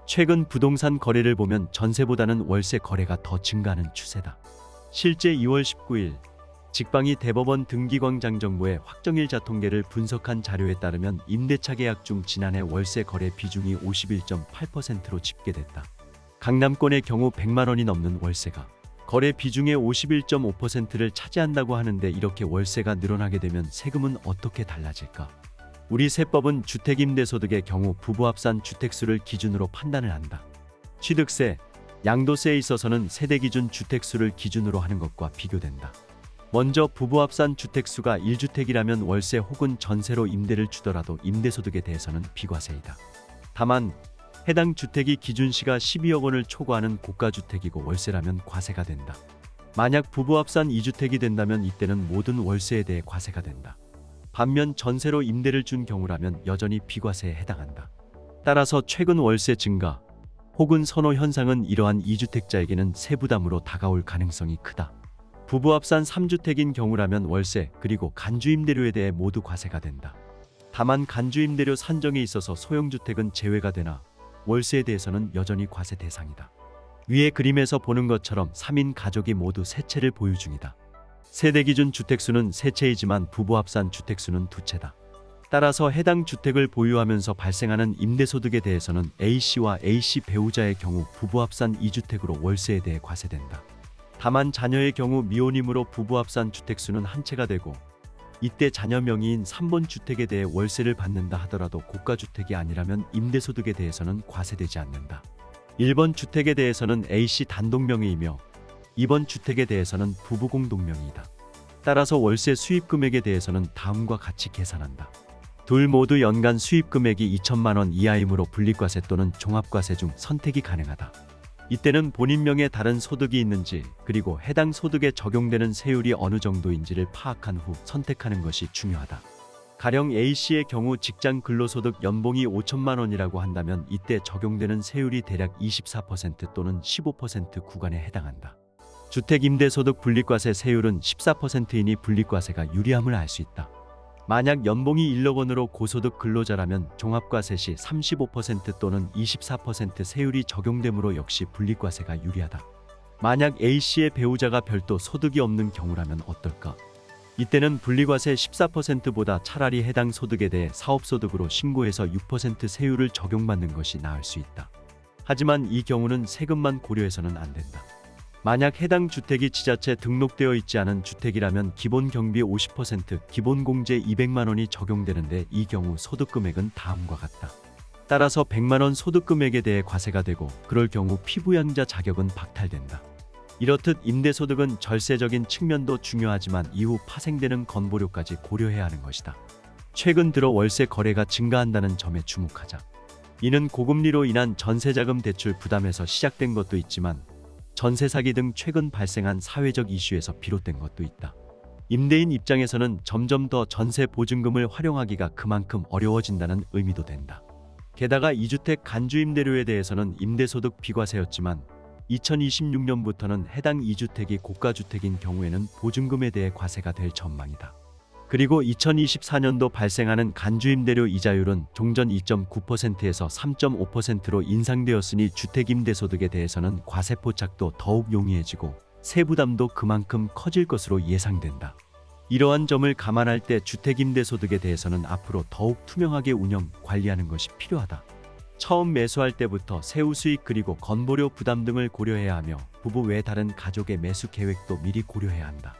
최근 부동산 거래를 보면 전세보다는 월세 거래가 더 증가하는 추세다. 실제 2월 19일 직방위 대법원 등기광장정보의 확정일자 통계를 분석한 자료에 따르면 임대차 계약 중 지난해 월세 거래 비중이 51.8%로 집계됐다. 강남권의 경우 100만 원이 넘는 월세가 거래 비중의 51.5%를 차지한다고 하는데, 이렇게 월세가 늘어나게 되면 세금은 어떻게 달라질까? 우리 세법은 주택임대소득의 경우 부부 합산 주택수를 기준으로 판단을 한다. 취득세, 양도세에 있어서는 세대 기준 주택수를 기준으로 하는 것과 비교된다. 먼저 부부 합산 주택수가 1주택이라면 월세 혹은 전세로 임대를 주더라도 임대소득에 대해서는 비과세이다. 다만 해당 주택이 기준시가 12억 원을 초과하는 고가주택이고 월세라면 과세가 된다. 만약 부부 합산 2주택이 된다면 이때는 모든 월세에 대해 과세가 된다. 반면 전세로 임대를 준 경우라면 여전히 비과세에 해당한다. 따라서 최근 월세 증가 혹은 선호 현상은 이러한 2주택자에게는 세부담으로 다가올 가능성이 크다. 부부 합산 3주택인 경우라면 월세 그리고 간주임대료에 대해 모두 과세가 된다. 다만 간주임대료 산정에 있어서 소형주택은 제외가 되나 월세에 대해서는 여전히 과세 대상이다. 위의 그림에서 보는 것처럼 3인 가족이 모두 세 채를 보유 중이다. 세대 기준 주택수는 세 채이지만 부부 합산 주택수는 두 채다. 따라서 해당 주택을 보유하면서 발생하는 임대소득에 대해서는 A씨와 A씨 배우자의 경우 부부 합산 2주택으로 월세에 대해 과세된다. 다만 자녀의 경우 미혼이므로 부부 합산 주택수는 한 채가 되고, 이때 자녀 명의인 3번 주택에 대해 월세를 받는다 하더라도 고가주택이 아니라면 임대소득에 대해서는 과세되지 않는다. 1번 주택에 대해서는 A씨 단독 명의이며 2번 주택에 대해서는 부부 공동 명의이다. 따라서 월세 수입 금액에 대해서는 다음과 같이 계산한다. 둘 모두 연간 수입 금액이 2천만 원 이하이므로 분리과세 또는 종합과세 중 선택이 가능하다. 이때는 본인 명의 다른 소득이 있는지 그리고 해당 소득에 적용되는 세율이 어느 정도인지를 파악한 후 선택하는 것이 중요하다. 가령 A씨의 경우 직장 근로소득 연봉이 5천만 원이라고 한다면 이때 적용되는 세율이 대략 24% 또는 15% 구간에 해당한다. 주택임대소득 분리과세 세율은 14%이니 분리과세가 유리함을 알 수 있다. 만약 연봉이 1억 원으로 고소득 근로자라면 종합과세 시 35% 또는 24% 세율이 적용되므로 역시 분리과세가 유리하다. 만약 A씨의 배우자가 별도 소득이 없는 경우라면 어떨까? 이때는 분리과세 14%보다 차라리 해당 소득에 대해 사업소득으로 신고해서 6% 세율을 적용받는 것이 나을 수 있다. 하지만 이 경우는 세금만 고려해서는 안 된다. 만약 해당 주택이 지자체 등록되어 있지 않은 주택이라면 기본 경비 50%, 기본 공제 200만 원이 적용되는데, 이 경우 소득 금액은 다음과 같다. 따라서 100만 원 소득 금액에 대해 과세가 되고, 그럴 경우 피부양자 자격은 박탈된다. 이렇듯 임대소득은 절세적인 측면도 중요하지만 이후 파생되는 건보료까지 고려해야 하는 것이다. 최근 들어 월세 거래가 증가한다는 점에 주목하자. 이는 고금리로 인한 전세자금 대출 부담에서 시작된 것도 있지만 전세 사기 등 최근 발생한 사회적 이슈에서 비롯된 것도 있다. 임대인 입장에서는 점점 더 전세 보증금을 활용하기가 그만큼 어려워진다는 의미도 된다. 게다가 2주택 간주임대료에 대해서는 임대소득 비과세였지만 2026년부터는 해당 2주택이 고가주택인 경우에는 보증금에 대해 과세가 될 전망이다. 그리고 2024년도 발생하는 간주임대료 이자율은 종전 2.9%에서 3.5%로 인상되었으니 주택임대소득에 대해서는 과세 포착도 더욱 용이해지고 세부담도 그만큼 커질 것으로 예상된다. 이러한 점을 감안할 때 주택임대소득에 대해서는 앞으로 더욱 투명하게 운영, 관리하는 것이 필요하다. 처음 매수할 때부터 세후 수익 그리고 건보료 부담 등을 고려해야 하며 부부 외 다른 가족의 매수 계획도 미리 고려해야 한다.